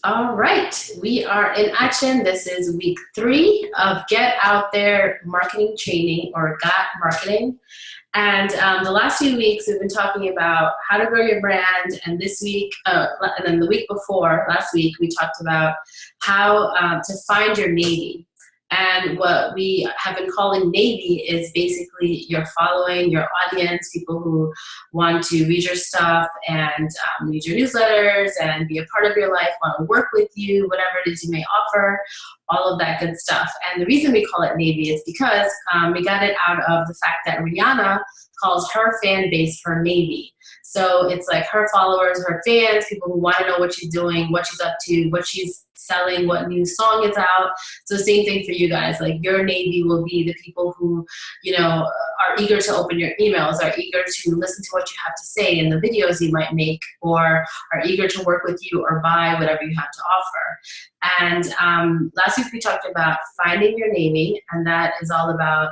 All right, we are in action. This is week 3 of Get Out There Marketing Training, or GOT Marketing. And the last few weeks we've been talking about how to grow your brand, and this week, and then the week before, last week, we talked about how to find your Navy. And what we have been calling Navy is basically your following, your audience, people who want to read your stuff and read your newsletters and be a part of your life, want to work with you, whatever it is you may offer, all of that good stuff. And the reason we call it Navy is because we got it out of the fact that Rihanna calls her fan base her Navy. So it's like her followers, her fans, people who want to know what she's doing, what she's up to, what she's selling, what new song is out. So same thing for you guys. Like your Navy will be the people who, are eager to open your emails, are eager to listen to what you have to say in the videos you might make, or are eager to work with you or buy whatever you have to offer. And last week we talked about finding your Navy, and that is all about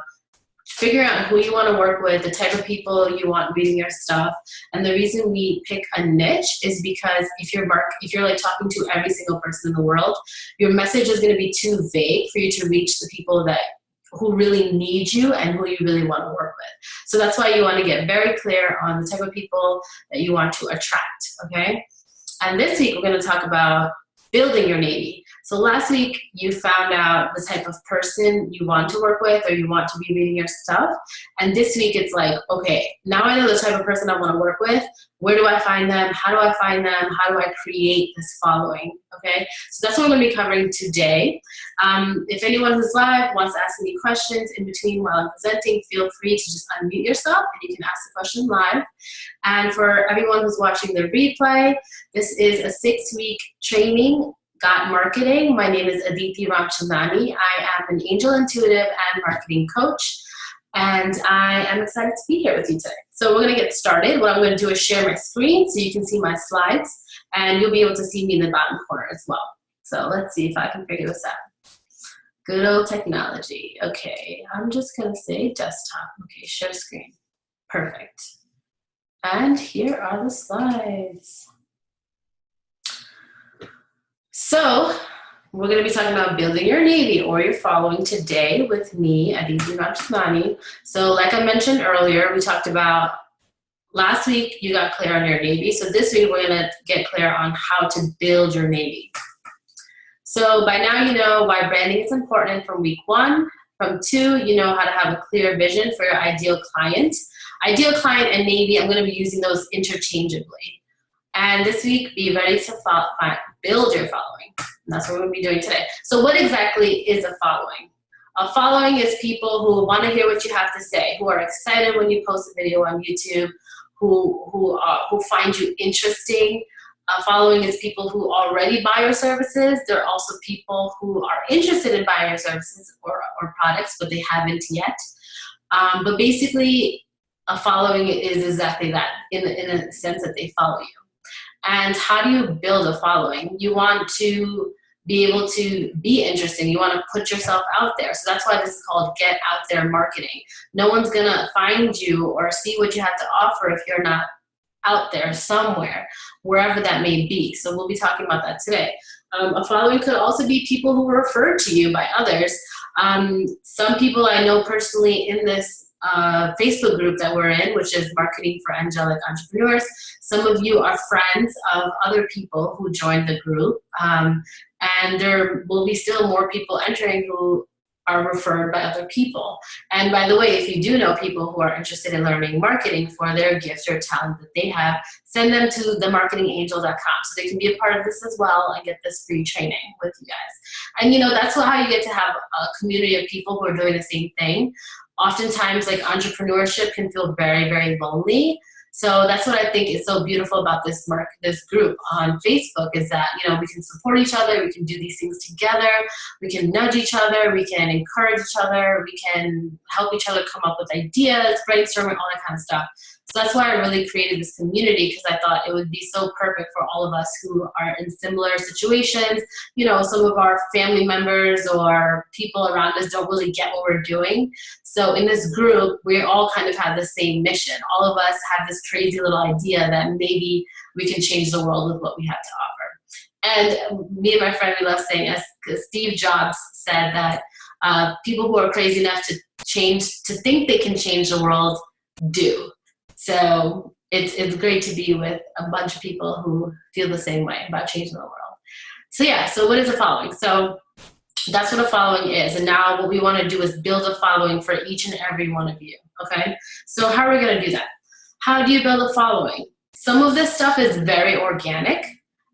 figuring out who you want to work with, the type of people you want reading your stuff. And the reason we pick a niche is because if you're like talking to every single person in the world, your message is going to be too vague for you to reach the people who really need you and who you really want to work with. So that's why you want to get very clear on the type of people that you want to attract, okay? And this week we're going to talk about building your Navy. So last week you found out the type of person you want to work with or you want to be reading your stuff. And this week it's like, okay, now I know the type of person I want to work with. Where do I find them? How do I find them? How do I create this following? Okay, so that's what we're going to be covering today. If anyone who's live wants to ask any questions in between while I'm presenting, feel free to just unmute yourself and you can ask the question live. And for everyone who's watching the replay, this is a 6-week training, GOT Marketing. My name is Aditi Ramchandani. I am an angel intuitive and marketing coach, and I am excited to be here with you today. So we're going to get started. What I'm going to do is share my screen so you can see my slides, and you'll be able to see me in the bottom corner as well. So let's see if I can figure this out. Good old technology. Okay, I'm just going to say desktop. Okay, share screen. Perfect. And here are the slides. So we're going to be talking about building your Navy or your following today with me, Aditi Ramchandani. So like I mentioned earlier, we talked about last week you got clear on your Navy. So this week we're going to get clear on how to build your Navy. So by now you know why branding is important from week 1. From 2, you know how to have a clear vision for your ideal client. Ideal client and Navy, I'm going to be using those interchangeably. And this week, be ready to build your following. And that's what we're going to be doing today. So what exactly is a following? A following is people who want to hear what you have to say, who are excited when you post a video on YouTube, who find you interesting. A following is people who already buy your services. There are also people who are interested in buying your services or products, but they haven't yet. But basically, a following is exactly that, in a sense that they follow you. And how do you build a following? You want to be able to be interesting. You want to put yourself out there. So that's why this is called Get Out There Marketing. No one's going to find you or see what you have to offer if you're not out there somewhere, wherever that may be. So we'll be talking about that today. A following could also be people who were referred to you by others. Some people I know personally in this Facebook group that we're in, which is Marketing for Angelic Entrepreneurs. Some of you are friends of other people who joined the group, and there will be still more people entering who are referred by other people. And by the way, if you do know people who are interested in learning marketing for their gifts or talent that they have, send them to themarketingangel.com so they can be a part of this as well and get this free training with you guys. And that's how you get to have a community of people who are doing the same thing. Oftentimes, like, entrepreneurship can feel very, very lonely. So that's what I think is so beautiful about this group on Facebook, is that, we can support each other, we can do these things together, we can nudge each other, we can encourage each other, we can help each other come up with ideas, brainstorming, all that kind of stuff. So that's why I really created this community, because I thought it would be so perfect for all of us who are in similar situations. Some of our family members or people around us don't really get what we're doing. So in this group, we all kind of have the same mission. All of us have this crazy little idea that maybe we can change the world with what we have to offer. And me and my friend, we love saying, as Steve Jobs said, that people who are crazy enough to think they can change the world do. So it's great to be with a bunch of people who feel the same way about changing the world. So yeah, so what is a following? So that's what a following is. And now what we want to do is build a following for each and every one of you, okay? So how are we going to do that? How do you build a following? Some of this stuff is very organic,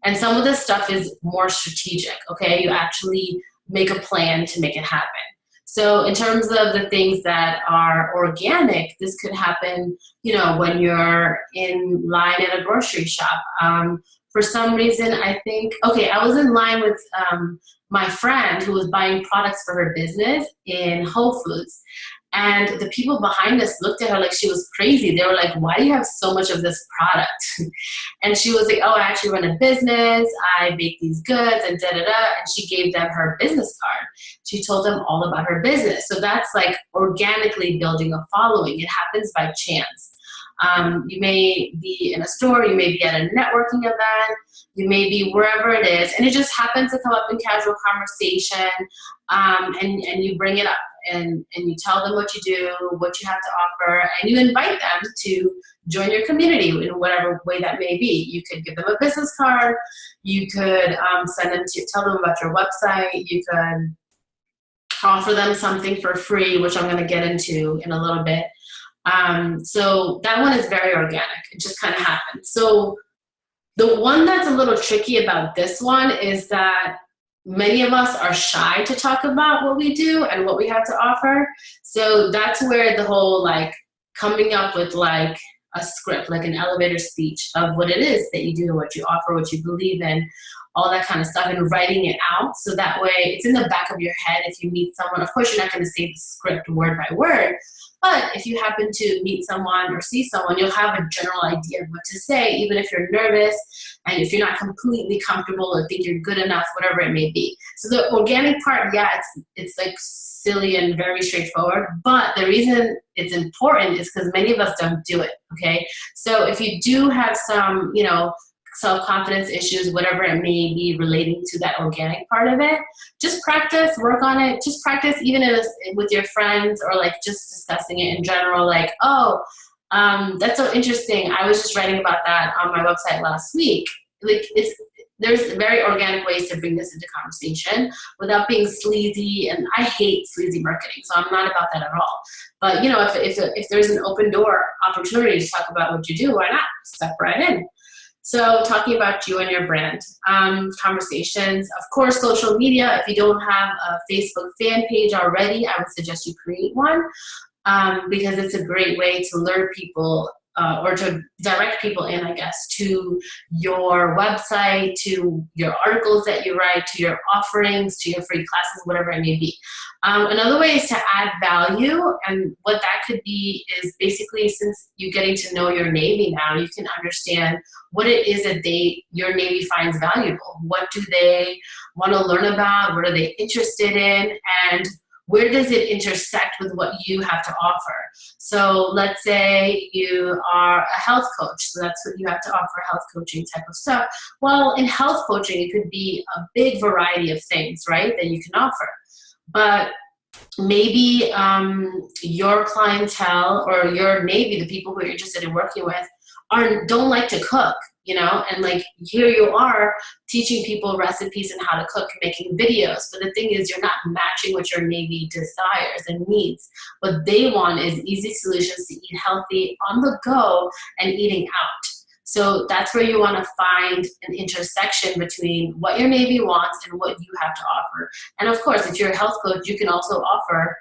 and some of this stuff is more strategic, okay? You actually make a plan to make it happen. So in terms of the things that are organic, this could happen, you know, when you're in line at a grocery shop. For some reason, I think, okay, I was in line with my friend who was buying products for her business in Whole Foods. And the people behind us looked at her like she was crazy. They were like, why do you have so much of this product? And she was like, oh, I actually run a business. I bake these goods and da-da-da. And she gave them her business card. She told them all about her business. So that's like organically building a following. It happens by chance. You may be in a store, you may be at a networking event, you may be wherever it is, and it just happens to come up in casual conversation, and you bring it up, and you tell them what you do, what you have to offer, and you invite them to join your community in whatever way that may be. You could give them a business card, you could tell them about your website, you could offer them something for free, which I'm going to get into in a little bit. So that one is very organic. It just kind of happens. So the one that's a little tricky about this one is that many of us are shy to talk about what we do and what we have to offer. So that's where the whole like coming up with like a script, like an elevator speech of what it is that you do, what you offer, what you believe in, all that kind of stuff, and writing it out. So that way it's in the back of your head. If you meet someone, of course, you're not going to say the script word by word, but if you happen to meet someone or see someone, you'll have a general idea of what to say, even if you're nervous and if you're not completely comfortable or think you're good enough, whatever it may be. So the organic part, yeah, it's like silly and very straightforward, but the reason it's important is because many of us don't do it, okay? So if you do have some, you know, self-confidence issues, whatever it may be relating to that organic part of it, just practice, work on it, just practice even with your friends, or like just discussing it in general, like, oh, that's so interesting. I was just writing about that on my website last week. Like there's very organic ways to bring this into conversation without being sleazy, and I hate sleazy marketing, so I'm not about that at all. But you know, if there's an open door opportunity to talk about what you do, why not? Step right in. So talking about you and your brand, conversations, of course, social media. If you don't have a Facebook fan page already, I would suggest you create one, because it's a great way to lure people or to direct people in, I guess, to your website, to your articles that you write, to your offerings, to your free classes, whatever it may be. Another way is to add value, and what that could be is basically, since you're getting to know your Navy now, you can understand what it is that your Navy finds valuable. What do they want to learn about? What are they interested in? And where does it intersect with what you have to offer? So let's say you are a health coach, so that's what you have to offer, health coaching type of stuff. Well, in health coaching, it could be a big variety of things, right, that you can offer. But maybe your clientele or your Navy, the people who are interested in working with, don't like to cook, you know, and like here you are teaching people recipes and how to cook, making videos. But the thing is, you're not matching what your Navy desires and needs. What they want is easy solutions to eat healthy on the go and eating out. So that's where you want to find an intersection between what your Navy wants and what you have to offer. And of course, if you're a health coach, you can also offer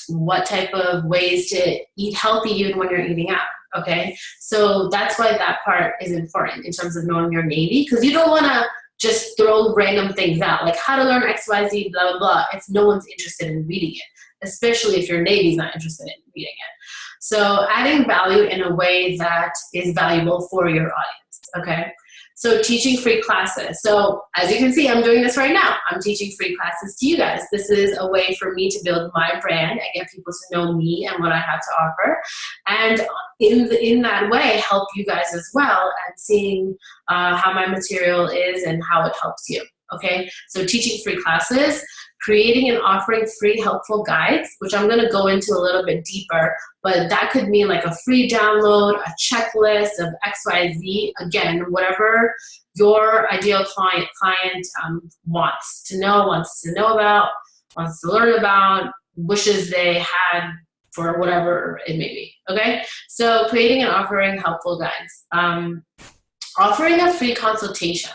what type of ways to eat healthy even when you're eating out. Okay, so that's why that part is important in terms of knowing your Navy, because you don't want to just throw random things out like how to learn XYZ, blah, blah, blah. If no one's interested in reading it, especially if your Navy's not interested in reading it. So adding value in a way that is valuable for your audience, okay? So teaching free classes. So as you can see, I'm doing this right now. I'm teaching free classes to you guys. This is a way for me to build my brand and get people to know me and what I have to offer. And in that way, help you guys as well at seeing how my material is and how it helps you. Okay, so teaching free classes, creating and offering free helpful guides, which I'm going to go into a little bit deeper, but that could mean like a free download, a checklist of XYZ, again, whatever your ideal client wants to know about, wants to learn about, wishes they had for whatever it may be, okay? So creating and offering helpful guides. Offering a free consultation.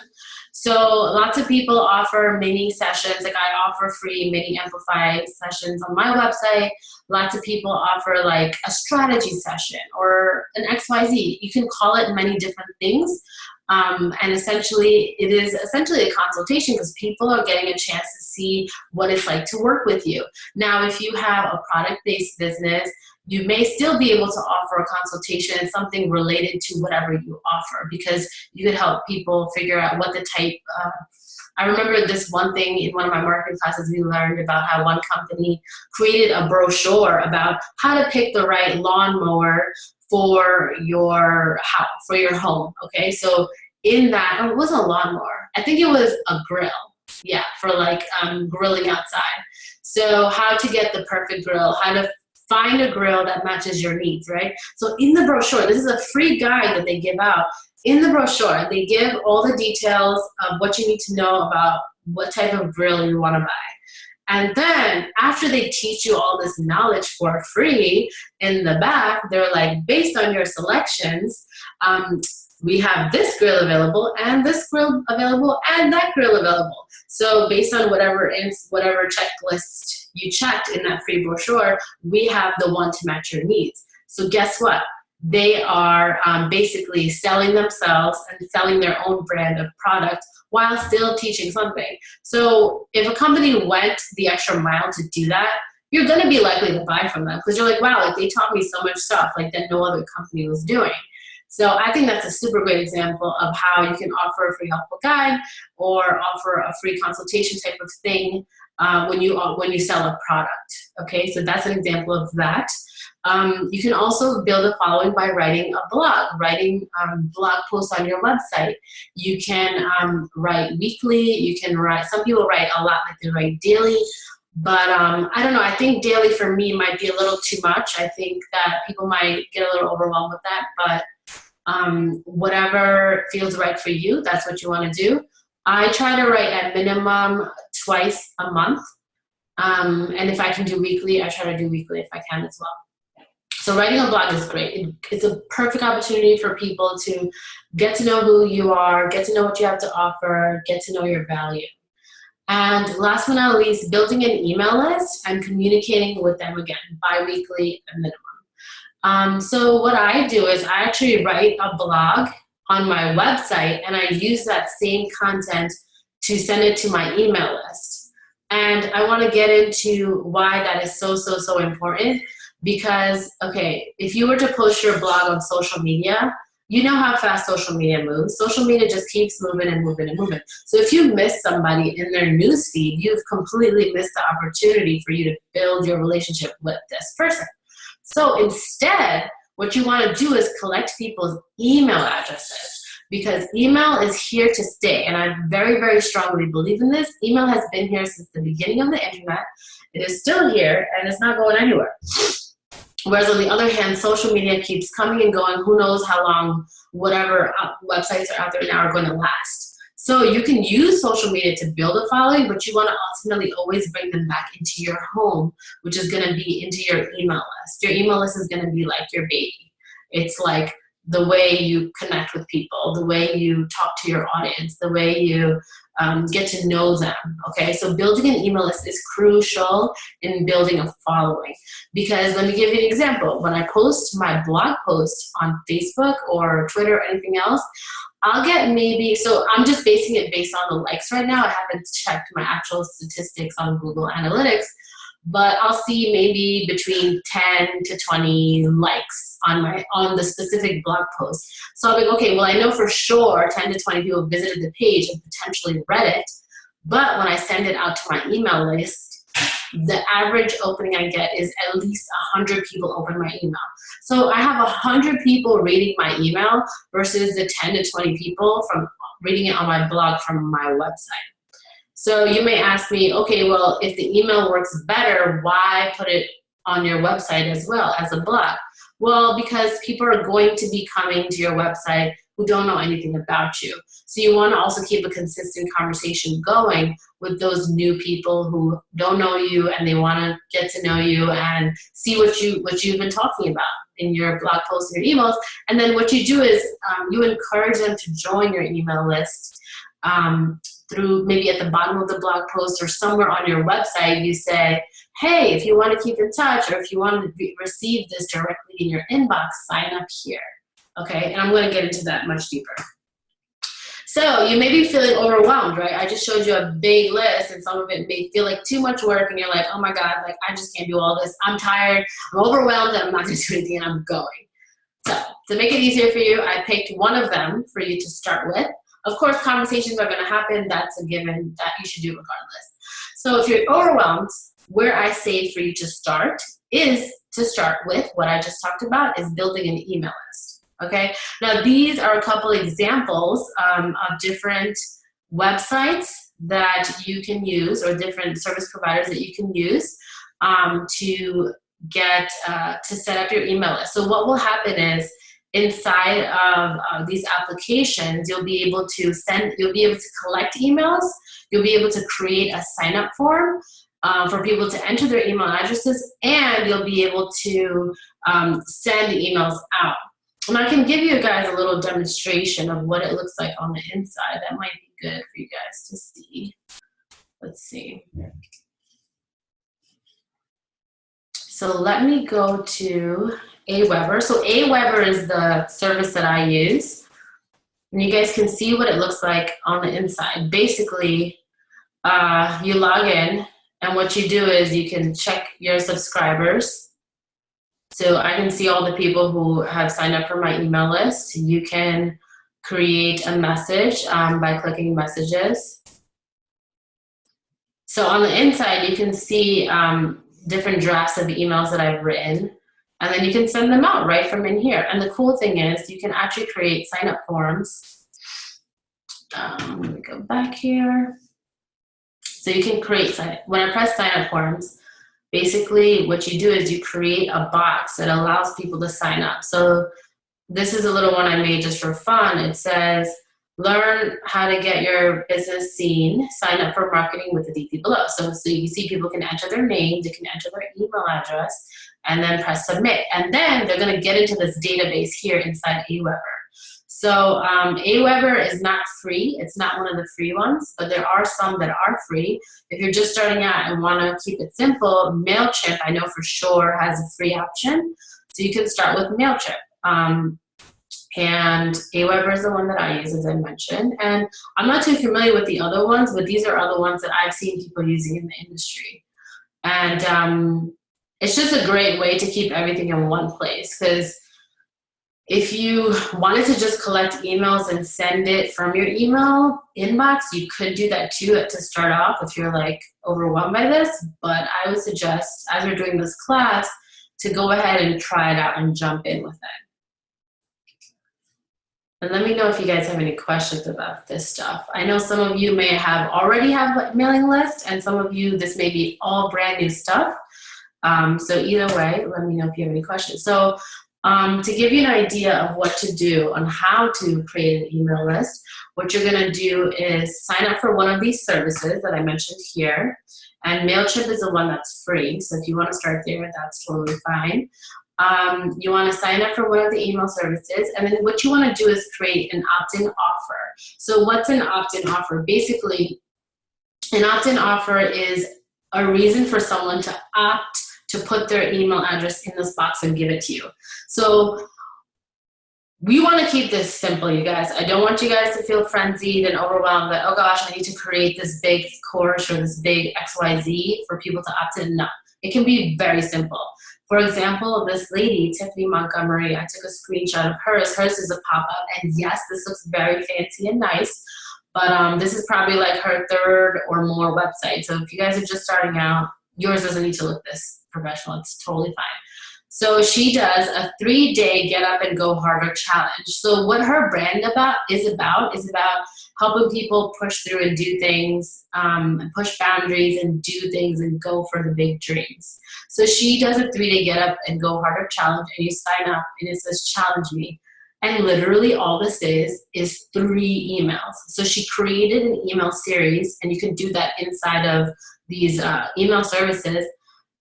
So lots of people offer mini sessions, like I offer free mini Amplify sessions on my website. Lots of people offer like a strategy session or an XYZ. You can call it many different things. And essentially, it is essentially a consultation because people are getting a chance to see what it's like to work with you. Now, if you have a product-based business, you may still be able to offer a consultation and something related to whatever you offer, because you could help people figure out what the type. I remember this one thing in one of my marketing classes, we learned about how one company created a brochure about how to pick the right lawnmower for your house, for your home. Okay, so in that, oh, it wasn't a lawnmower. I think it was a grill. Yeah, for like grilling outside. So how to get the perfect grill, how to find a grill that matches your needs, right? So in the brochure, this is a free guide that they give out. In the brochure, they give all the details of what you need to know about what type of grill you want to buy. And then after they teach you all this knowledge for free, in the back, they're like, based on your selections, we have this grill available and this grill available and that grill available. So based on whatever checklist you checked in that free brochure, we have the one to match your needs. So guess what? They are basically selling themselves and selling their own brand of product while still teaching something. So if a company went the extra mile to do that, you're going to be likely to buy from them because you're like, wow, like they taught me so much stuff like that no other company was doing. So I think that's a super great example of how you can offer a free helpful guide or offer a free consultation type of thing when you sell a product. Okay, so that's an example of that. You can also build a following by writing a blog, writing blog posts on your website. You can write weekly. You can write. Some people write a lot, like they write daily. But I don't know. I think daily for me might be a little too much. I think that people might get a little overwhelmed with that. But whatever feels right for you, that's what you want to do. I try to write at minimum twice a month. And if I can do weekly, I try to do weekly if I can as well. So writing a blog is great. It's a perfect opportunity for people to get to know who you are, get to know what you have to offer, get to know your value. And last but not least, building an email list and communicating with them again, bi-weekly at minimum. So what I do is I actually write a blog on my website and I use that same content to send it to my email list. And I want to get into why that is so important. Because, okay, if you were to post your blog on social media, you know how fast social media moves. Social media just keeps moving and moving and moving. So if you miss somebody in their newsfeed, you've completely missed the opportunity for you to build your relationship with this person. So instead, what you want to do is collect people's email addresses, because email is here to stay. And I very strongly believe in this. Email has been here since the beginning of the internet. It is still here and it's not going anywhere. Whereas on the other hand, social media keeps coming and going. Who knows how long whatever websites are out there now are going to last. So you can use social media to build a following, but you want to ultimately always bring them back into your home, which is going to be into your email list. Your email list is going to be like your baby. It's like the way you connect with people, the way you talk to your audience, the way you get to know them, okay? So building an email list is crucial in building a following. Because let me give you an example. When I post my blog post on Facebook or Twitter or anything else, I'll get maybe, so I'm just basing it based on the likes right now. I haven't checked my actual statistics on Google Analytics, but I'll see maybe between 10 to 20 likes on the specific blog post. So I'll be like, okay, well, I know for sure 10 to 20 people visited the page and potentially read it, but when I send it out to my email list, the average opening I get is at least 100 people open my email. So I have 100 people reading my email versus the 10 to 20 people from reading it on my blog from my website. So you may ask me, okay, well, if the email works better, why put it on your website as well as a blog? Well, because people are going to be coming to your website who don't know anything about you. So you want to also keep a consistent conversation going with those new people who don't know you and they want to get to know you and see what you've been talking about in your blog posts and your emails. And then what you do is you encourage them to join your email list through maybe at the bottom of the blog post or somewhere on your website. You say, hey, if you want to keep in touch or if you want to receive this directly in your inbox, sign up here. Okay, and I'm going to get into that much deeper. So you may be feeling overwhelmed, right? I just showed you a big list and some of it may feel like too much work and you're like, oh my God, like I just can't do all this. I'm tired, I'm overwhelmed, and I'm not going to do anything and I'm going. So to make it easier for you, I picked one of them for you to start with. Of course, conversations are going to happen. That's a given that you should do regardless. So if you're overwhelmed, where I say for you to start is to start with what I just talked about, is building an email list. Okay, now these are a couple examples of different websites that you can use or different service providers that you can use to get to set up your email list. So what will happen is inside of these applications, you'll be able to collect emails, you'll be able to create a sign-up form for people to enter their email addresses, and you'll be able to send emails out. And I can give you guys a little demonstration of what it looks like on the inside. That might be good for you guys to see. Let's see. So let me go to Aweber. So Aweber is the service that I use. And you guys can see what it looks like on the inside. Basically, you log in, and what you do is you can check your subscribers. So I can see all the people who have signed up for my email list. You can create a message by clicking messages. So on the inside, you can see different drafts of emails that I've written, and then you can send them out right from in here. And the cool thing is you can actually create sign-up forms. Let me go back here. So you can create, when I press sign-up forms, basically what you do is you create a box that allows people to sign up. So this is a little one I made just for fun. It says, learn how to get your business seen, sign up for marketing with the DP below. So you see people can enter their name, they can enter their email address, and then press submit. And then they're gonna get into this database here inside Aweber. So Aweber is not free. It's not one of the free ones, but there are some that are free. If you're just starting out and want to keep it simple, MailChimp, I know for sure, has a free option. So you can start with MailChimp. And Aweber is the one that I use, as I mentioned. And I'm not too familiar with the other ones, but these are other ones that I've seen people using in the industry. And it's just a great way to keep everything in one place, because if you wanted to just collect emails and send it from your email inbox, you could do that too to start off if you're like overwhelmed by this. But I would suggest, as we're doing this class, to go ahead and try it out and jump in with it. And let me know if you guys have any questions about this stuff. I know some of you may already have a mailing list, and some of you, this may be all brand new stuff. So either way, let me know if you have any questions. So to give you an idea of what to do on how to create an email list, what you're going to do is sign up for one of these services that I mentioned here. And MailChimp is the one that's free. So if you want to start there, that's totally fine. You want to sign up for one of the email services. And then what you want to do is create an opt-in offer. So what's an opt-in offer? Basically, an opt-in offer is a reason for someone to opt to put their email address in this box and give it to you. So we want to keep this simple, you guys. I don't want you guys to feel frenzied and overwhelmed that, oh gosh, I need to create this big course or this big XYZ for people to opt in. No, it can be very simple. For example, this lady, Tiffany Montgomery, I took a screenshot of hers. Hers is a pop-up, and yes, this looks very fancy and nice, but this is probably like her third or more website. So if you guys are just starting out, yours doesn't need to look this professional. It's totally fine. So she does a 3-day get up and go harder challenge. So what her brand is about helping people push through and do things, and push boundaries and do things and go for the big dreams. So she does a 3-day get up and go harder challenge, and you sign up and it says challenge me. And literally all this is 3 emails. So she created an email series, and you can do that inside of these email services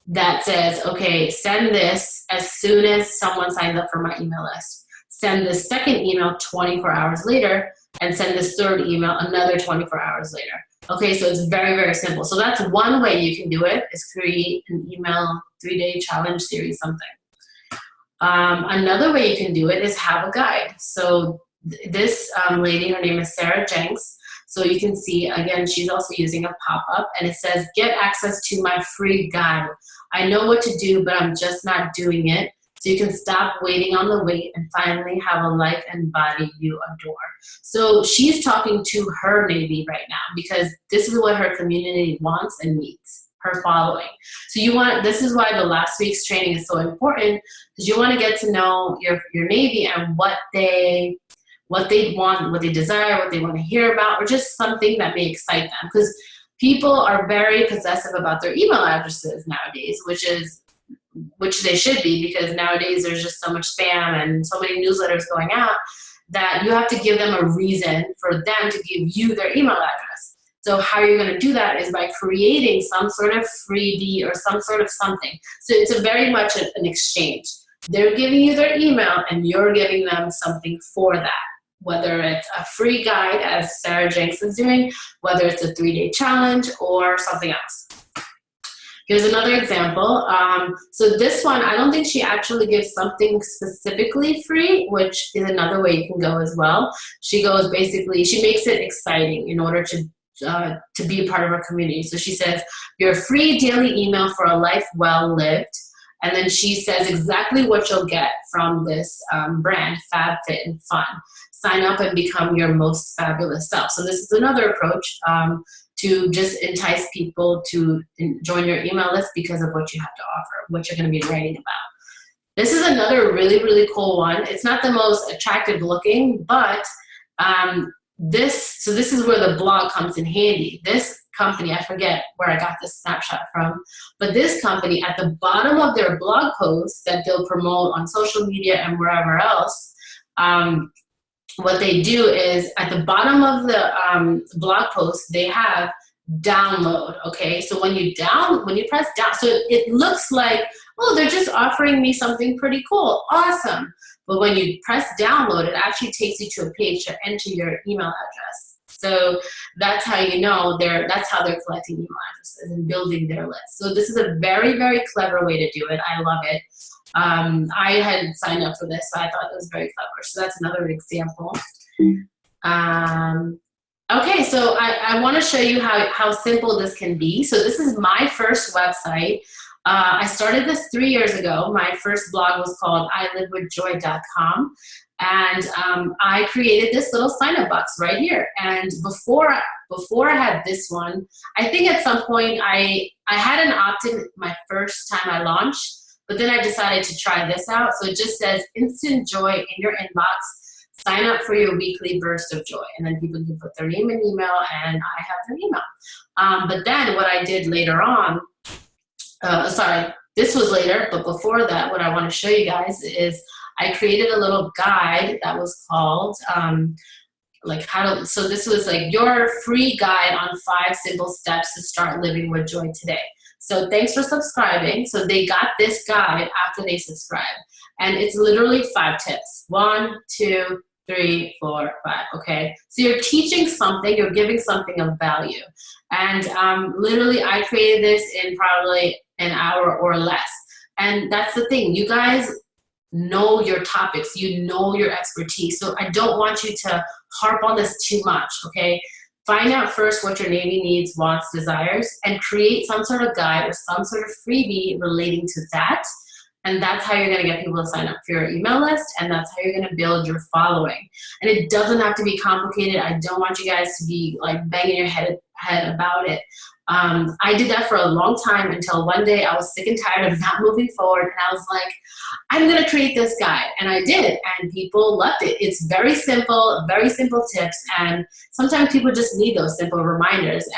that says, okay, send this as soon as someone signs up for my email list. Send the second email 24 hours later, and send this third email another 24 hours later. Okay, so it's very, very simple. So that's one way you can do it, is create an email 3-day challenge series, something. Another way you can do it is have a guide. So this lady, her name is Sarah Jenks. So you can see, again, she's also using a pop-up, and it says, get access to my free guide. I know what to do, but I'm just not doing it. So you can stop waiting on the wait and finally have a life and body you adore. So she's talking to her Navy right now, because this is what her community wants and needs, her following. So this is why the last week's training is so important, because you want to get to know your Navy and what they want, what they desire, what they want to hear about, or just something that may excite them. Because people are very possessive about their email addresses nowadays, which they should be, because nowadays there's just so much spam and so many newsletters going out that you have to give them a reason for them to give you their email address. So how you're going to do that is by creating some sort of freebie or some sort of something. So it's very much an exchange. They're giving you their email and you're giving them something for that. Whether it's a free guide, as Sarah Jenks is doing, whether it's a 3-day challenge or something else. Here's another example. So this one, I don't think she actually gives something specifically free, which is another way you can go as well. She makes it exciting in order to be a part of her community. So she says, your free daily email for a life well lived. And then she says exactly what you'll get from this brand, Fab Fit and Fun. Sign up and become your most fabulous self. So this is another approach to just entice people to join your email list because of what you have to offer, what you're going to be writing about. This is another really, really cool one. It's not the most attractive looking, but this is where the blog comes in handy. This company, I forget where I got this snapshot from, but this company, at the bottom of their blog posts that they'll promote on social media and wherever else, what they do is at the bottom of the blog post, they have download. Okay, so when you press down, so it looks like, oh, they're just offering me something pretty cool, awesome. But when you press download, it actually takes you to a page to enter your email address. So that's how you know that's how they're collecting email addresses and building their list. So this is a very, very clever way to do it. I love it. I had signed up for this, so I thought it was very clever. So that's another example. Okay, so I want to show you how simple this can be. So this is my first website. I started this 3 years ago. My first blog was called ilivewithjoy.com. And I created this little sign-up box right here. And before I had this one, I think at some point I had an opt-in my first time I launched, but then I decided to try this out. So it just says instant joy in your inbox. Sign up for your weekly burst of joy. And then people can put their name and email, and I have their email. But then what I did later on, this was later, but before that, what I want to show you guys is I created a little guide that was called, so this was like your free guide on 5 simple steps to start living with joy today. So thanks for subscribing. So they got this guide after they subscribed. And it's literally 5 tips. 1, 2, 3, 4, 5, okay? So you're teaching something, you're giving something of value. And literally I created this in probably an hour or less. And that's the thing, you guys know your topics, you know your expertise. So I don't want you to harp on this too much, okay? Find out first what your Navy needs, wants, desires, and create some sort of guide or some sort of freebie relating to that. And that's how you're going to get people to sign up for your email list, and that's how you're going to build your following. And it doesn't have to be complicated. I don't want you guys to be like banging your head about it. I did that for a long time until one day I was sick and tired of not moving forward, and I was like, I'm gonna create this guide, and I did, and people loved it. It's very simple tips, and sometimes people just need those simple reminders.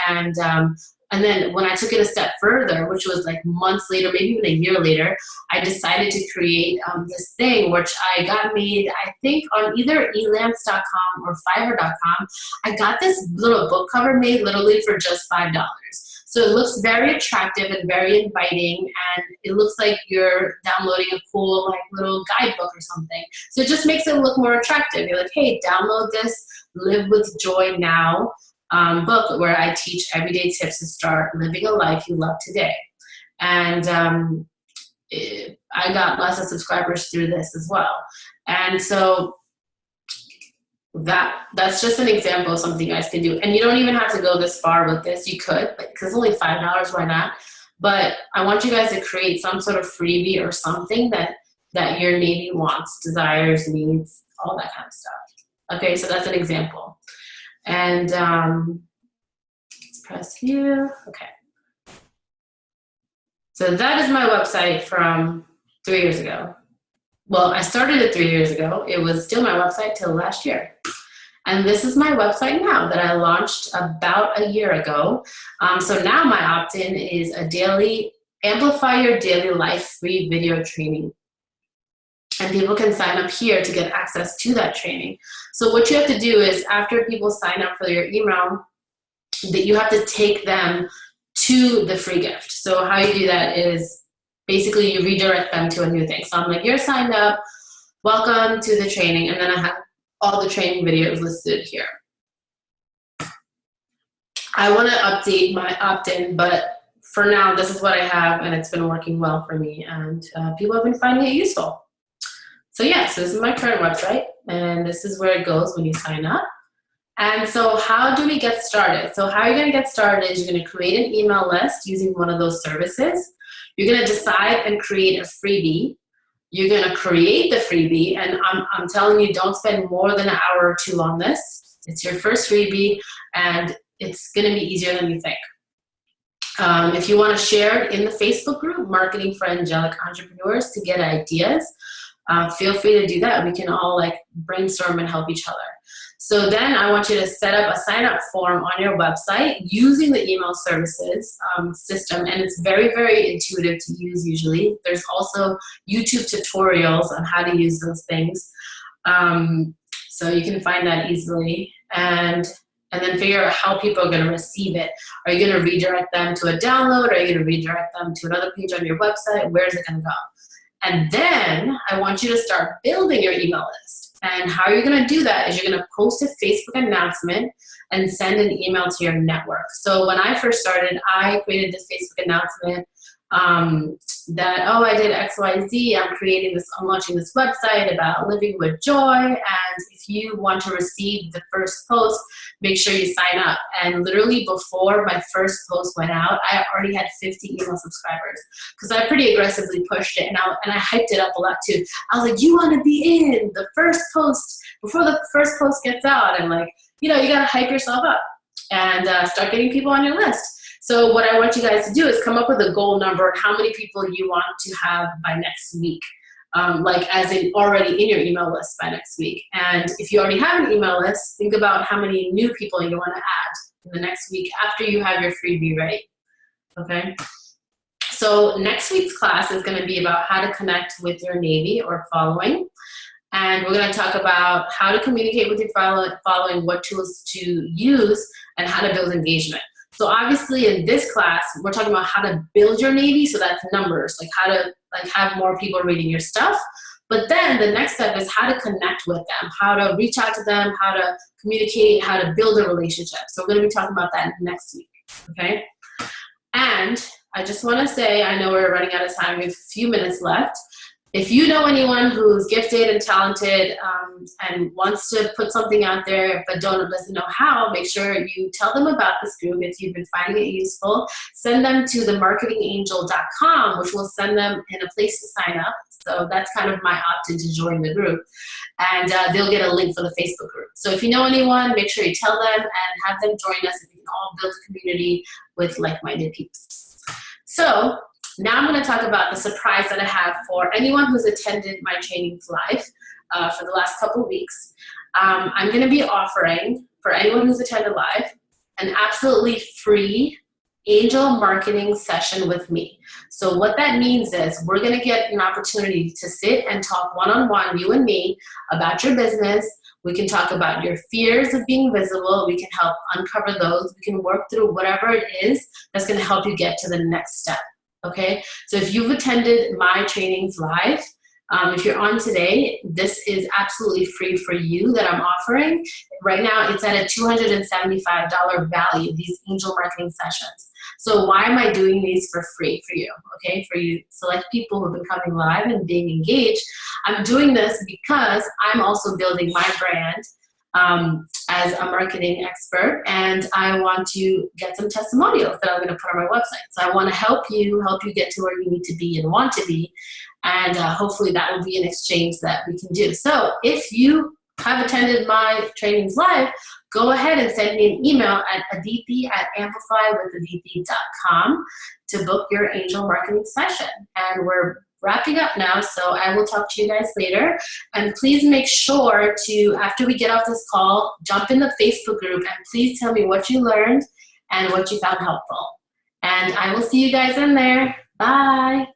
And then when I took it a step further, which was like months later, maybe even a year later, I decided to create this thing, which I got made, I think, on either elance.com or fiverr.com. I got this little book cover made literally for just $5. So it looks very attractive and very inviting, and it looks like you're downloading a cool like little guidebook or something. So it just makes it look more attractive. You're like, hey, download this Live with Joy Now book, where I teach everyday tips to start living a life you love today. And I got lots of subscribers through this as well. And so that's just an example of something you guys can do. And you don't even have to go this far with this. You could, because it's only $5, why not? But I want you guys to create some sort of freebie or something that your Navy wants, desires, needs, all that kind of stuff. Okay, so that's an example. And let's press view. Okay. So that is my website from 3 years ago. Well, I started it 3 years ago. It was still my website till last year. And this is my website now that I launched about a year ago. So now my opt-in is a daily, Amplify Your Daily Life free video training. And people can sign up here to get access to that training. So what you have to do is, after people sign up for your email, that you have to take them to the free gift. So how you do that is basically you redirect them to a new thing. So I'm like, you're signed up, welcome to the training, and then I have all the training videos listed here. I want to update my opt-in, but for now, this is what I have, and it's been working well for me, and people have been finding it useful. So yeah, so this is my current website, and this is where it goes when you sign up. And so how do we get started? So how you're gonna get started is you're gonna create an email list using one of those services. You're gonna decide and create a freebie. You're gonna create the freebie, and I'm telling you, don't spend more than an hour or two on this. It's your first freebie, and it's gonna be easier than you think. If you wanna share it in the Facebook group, Marketing for Angelic Entrepreneurs, to get ideas, feel free to do that. We can all like brainstorm and help each other. So then I want you to set up a sign-up form on your website using the email services system, and it's very, very intuitive to use usually. There's also YouTube tutorials on how to use those things. So you can find that easily. And then figure out how people are gonna receive it. Are you gonna redirect them to a download? Are you gonna redirect them to another page on your website? Where is it gonna go? And then I want you to start building your email list. And how you're gonna do that is you're gonna post a Facebook announcement and send an email to your network. So when I first started, I created this Facebook announcement that, oh, I did XYZ, I'm launching this website about living with joy, and if you want to receive the first post, make sure you sign up. And literally before my first post went out, I already had 50 email subscribers, because I pretty aggressively pushed it, and I hyped it up a lot too. I was like, you want to be in the first post before the first post gets out, and like, you know, you gotta hype yourself up and start getting people on your list. So what I want you guys to do is come up with a goal number, how many people you want to have by next week, like as in already in your email list by next week. And if you already have an email list, think about how many new people you want to add in the next week after you have your freebie ready, okay? So next week's class is going to be about how to connect with your Navy or following. And we're going to talk about how to communicate with your following, what tools to use, and how to build engagement. So obviously in this class, we're talking about how to build your Navy, so that's numbers, like how to have more people reading your stuff. But then the next step is how to connect with them, how to reach out to them, how to communicate, how to build a relationship. So we're gonna be talking about that next week, okay? And I just wanna say, I know we're running out of time, we have a few minutes left. If you know anyone who's gifted and talented and wants to put something out there but doesn't know how, make sure you tell them about this group if you've been finding it useful. Send them to themarketingangel.com, which will send them in a place to sign up. So that's kind of my opt-in to join the group. And they'll get a link for the Facebook group. So if you know anyone, make sure you tell them and have them join us. If you can all build a community with like-minded peeps. So now I'm going to talk about the surprise that I have for anyone who's attended my trainings live for the last couple of weeks. I'm going to be offering, for anyone who's attended live, an absolutely free angel marketing session with me. So what that means is we're going to get an opportunity to sit and talk one-on-one, you and me, about your business. We can talk about your fears of being visible. We can help uncover those. We can work through whatever it is that's going to help you get to the next step. Okay? So if you've attended my trainings live, if you're on today, this is absolutely free for you that I'm offering. Right now, it's at a $275 value, these angel marketing sessions. So why am I doing these for free for you? Okay, for you select people who've been coming live and being engaged. I'm doing this because I'm also building my brand as a marketing expert, and I want to get some testimonials that I'm going to put on my website. So I want to help you get to where you need to be and want to be, and hopefully that will be an exchange that we can do. So if you have attended my trainings live, go ahead and send me an email at aditi@amplifywithaditi.com to book your angel marketing session. And we're wrapping up now, so I will talk to you guys later. And please make sure to, after we get off this call, jump in the Facebook group and please tell me what you learned and what you found helpful. And I will see you guys in there. Bye.